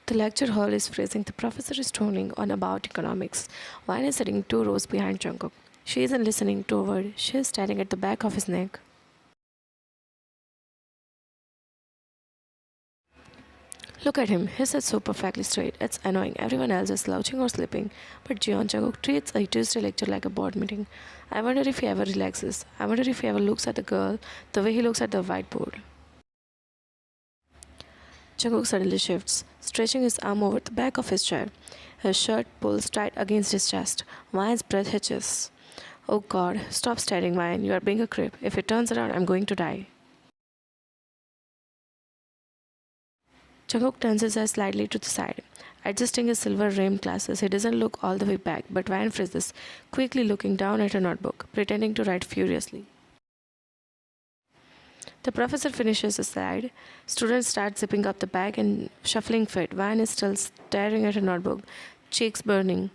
The lecture hall is freezing. The professor is droning on about economics. Wine is sitting 2 rows behind Jungkook. She isn't listening to a word. She is staring at the back of his neck. Look at him. He sits so perfectly straight. It's annoying. Everyone else is slouching or sleeping. But Jeon Jungkook treats a Tuesday lecture like a board meeting. I wonder if he ever relaxes. I wonder if he ever looks at the girl the way he looks at the whiteboard. Jungkook suddenly shifts, stretching his arm over the back of his chair. His shirt pulls tight against his chest. Ryan's breath hitches. Oh God, stop staring, Ryan. You are being a creep. If he turns around, I'm going to die. Jungkook turns his eyes slightly to the side, adjusting his silver-rimmed glasses. He doesn't look all the way back, but Ryan freezes, quickly looking down at her notebook, pretending to write furiously. The professor finishes the slide. Students start zipping up the bag and shuffling feet. Ryan is still staring at her notebook, cheeks burning.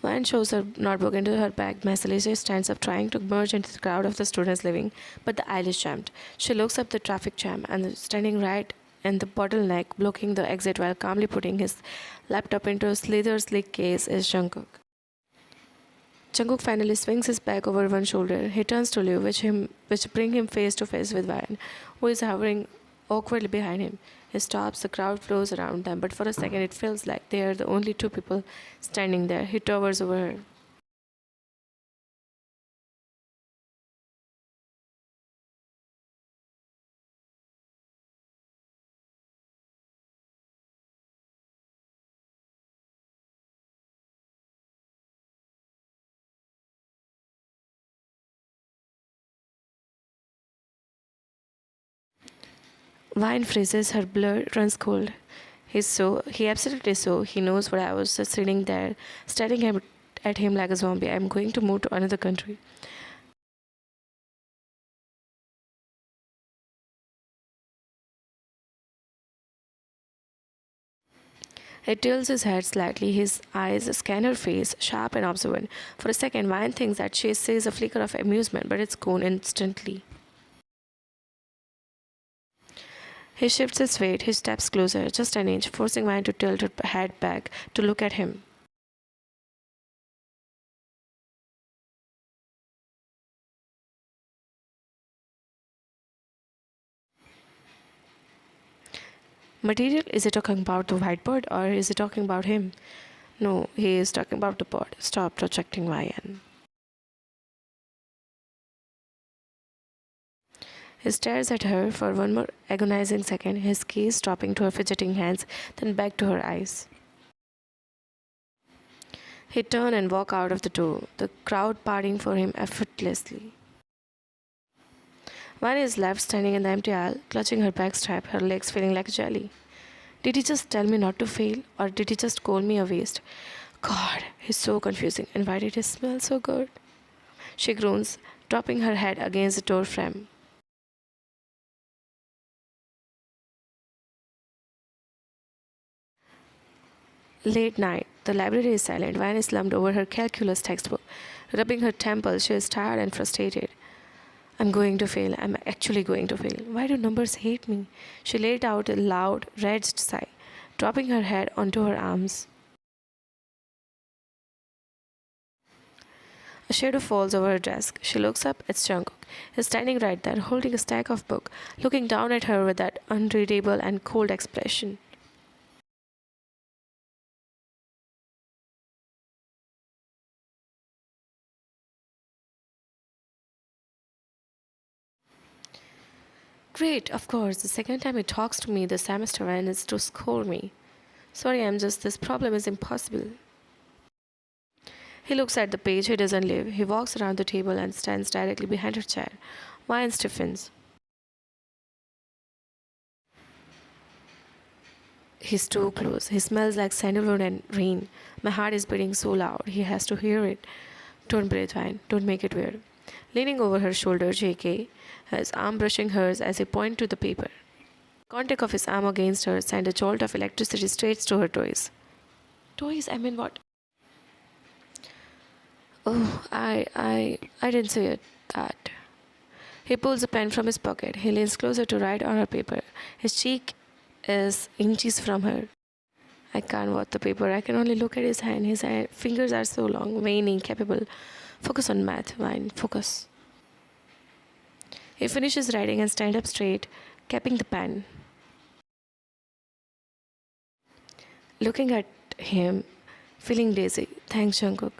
Van shows her notebook into her bag messily. She stands up, trying to merge into the crowd of the students leaving, but the aisle is jammed. She looks up the traffic jam and standing right in the bottleneck, blocking the exit while calmly putting his laptop into a slither sleek case is Jungkook. Jungkook finally swings his bag over one shoulder. He turns to Liu, which bring him face to face with Van, who is hovering awkwardly behind him. He stops, the crowd flows around them, but for a second it feels like they are the only two people standing there. He towers over her. Vine freezes, her blood runs cold. He absolutely so. He knows what I was just sitting there, at him like a zombie. I'm going to move to another country. He tilts his head slightly, his eyes scan her face, sharp and observant. For a second, Vine thinks that she sees a flicker of amusement, but it's gone instantly. He shifts his weight, he steps closer, just an inch, forcing Vine to tilt her head back to look at him. Material, is he talking about the whiteboard or is he talking about him? No, he is talking about the board. Stop projecting Ryan. He stares at her for one more agonizing second, his gaze dropping to her fidgeting hands, then back to her eyes. He turned and walked out of the door, the crowd parting for him effortlessly. One is left standing in the empty aisle, clutching her backstrap, her legs feeling like jelly. Did he just tell me not to fail, or did he just call me a waste? God, he's so confusing, and why did he smell so good? She groans, dropping her head against the door frame. Late night. The library is silent. Van is slumped over her calculus textbook. Rubbing her temples, she is tired and frustrated. I'm going to fail. I'm actually going to fail. Why do numbers hate me? She let out a loud, wretched sigh, dropping her head onto her arms. A shadow falls over her desk. She looks up. It's Jungkook. He's standing right there, holding a stack of books, looking down at her with that unreadable and cold expression. Great, of course. The second time he talks to me this semester and it's to scold me. Sorry, this problem is impossible. He looks at the page, he doesn't leave. He walks around the table and stands directly behind her chair. Ryan stiffens. He's too close. He smells like sandalwood and rain. My heart is beating so loud, he has to hear it. Don't breathe, Ryan. Don't make it weird. Leaning over her shoulder, JK, his arm brushing hers as he points to the paper. Contact of his arm against her sent a jolt of electricity straight to her toes. Toys? I mean, what? Oh, I didn't say it. That. He pulls a pen from his pocket. He leans closer to write on her paper. His cheek is inches from her. I can't watch the paper. I can only look at his hand. Fingers are so long, veiny, incapable. Focus on math, Vine. Focus. He finishes writing and stands up straight, capping the pen. Looking at him, feeling dizzy. Thanks, Jungkook.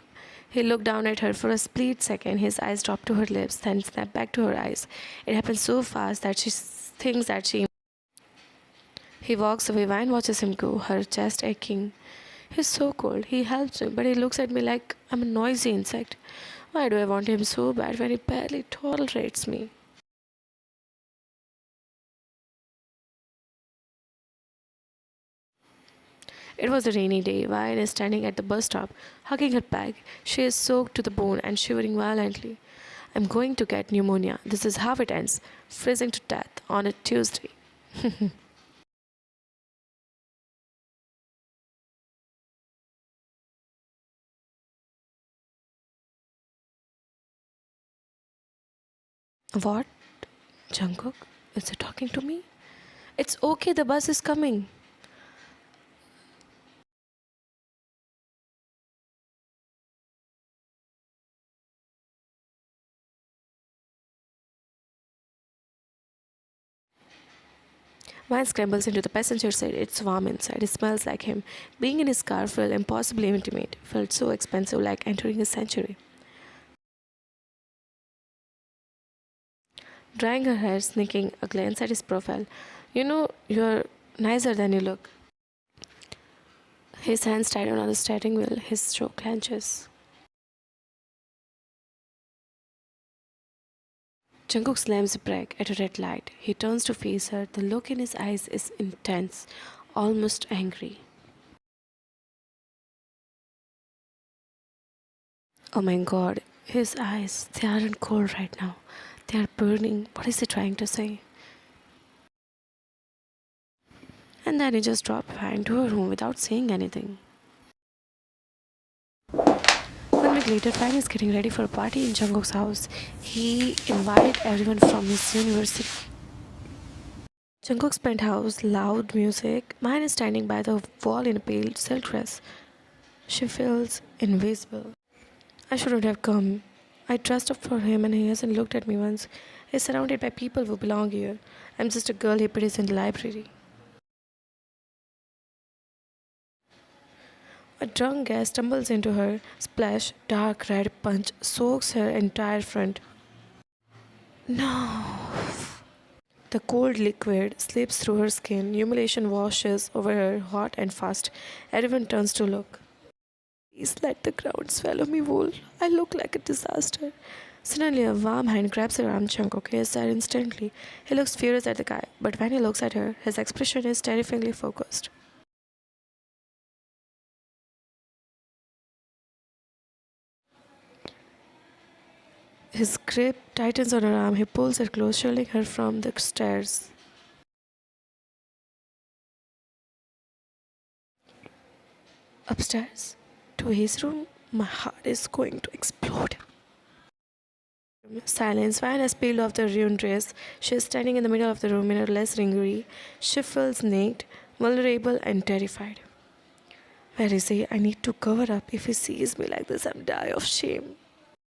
He looked down at her for a split second. His eyes dropped to her lips, then snapped back to her eyes. It happened so fast that she thinks that she. He walks away. Vine watches him go, her chest aching. He's so cold. He helps me, but he looks at me like I'm a noisy insect. Why do I want him so bad when he barely tolerates me? It was a rainy day. Vine is standing at the bus stop, hugging her bag. She is soaked to the bone and shivering violently. I'm going to get pneumonia. This is how it ends. Freezing to death on a Tuesday. What? Jungkook? Is it talking to me? It's okay, the bus is coming. Vine scrambles into the passenger seat. It's warm inside. It smells like him. Being in his car felt impossibly intimate. Felt so expensive, like entering a sanctuary. Drying her hair, sneaking a glance at his profile. You know, you're nicer than you look. His hands tighten on the steering wheel. His jaw clenches. Jungkook slams the brake at a red light. He turns to face her. The look in his eyes is intense, almost angry. Oh my god, his eyes, they aren't cold right now. They are burning. What is he trying to say? And then he just dropped her into her room without saying anything. 1 week later, Fan is getting ready for a party in Jungkook's house. He invited everyone from his university. Jungkook's penthouse, loud music. Mine is standing by the wall in a pale silk dress. She feels invisible. I shouldn't have come. I dressed up for him and he hasn't looked at me once. He's surrounded by people who belong here. I'm just a girl he pities in the library. A drunk guest stumbles into her. Splash, dark red punch soaks her entire front. No. The cold liquid slips through her skin. Humiliation washes over her, hot and fast. Everyone turns to look. Please let the ground swallow me whole. I look like a disaster. Suddenly, a warm hand grabs her arm. Jungkook is sad instantly. He looks furious at the guy, but when he looks at her, his expression is terrifyingly focused. His grip tightens on her arm. He pulls her close, shielding her from the stairs. Upstairs, to his room, my heart is going to explode. Silence. Van has peeled off the ruined dress. She is standing in the middle of the room in her less ringerie. She feels naked, vulnerable, and terrified. Where is he? I need to cover up. If he sees me like this, I'm die of shame.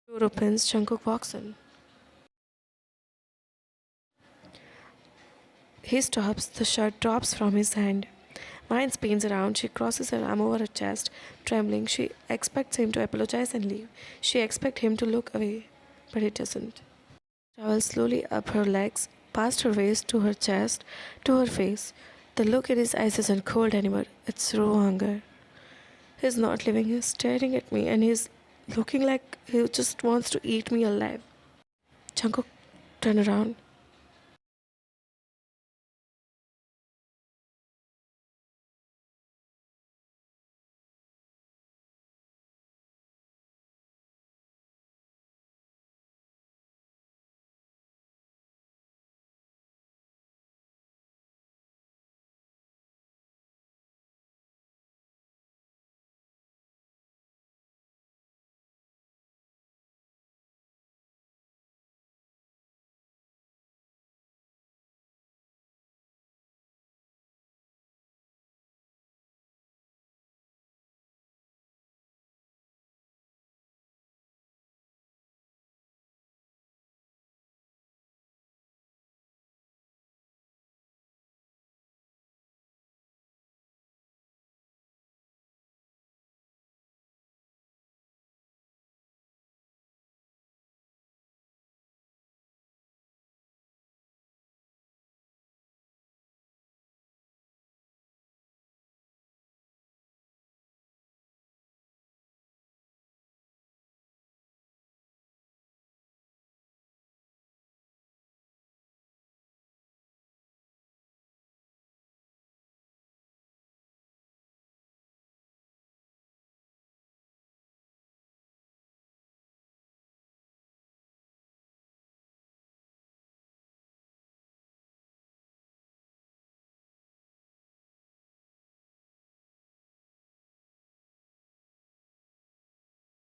Door opens. Jungkook walks in. He stops. The shirt drops from his hand. Mine spins around. She crosses her arm over her chest, trembling. She expects him to apologize and leave. She expects him to look away, but he doesn't. Travels slowly up her legs, past her waist to her chest, to her face. The look in his eyes isn't cold anymore. It's raw hunger. He's not living. He's staring at me, and he's looking like he just wants to eat me alive. Jungkook, turn around.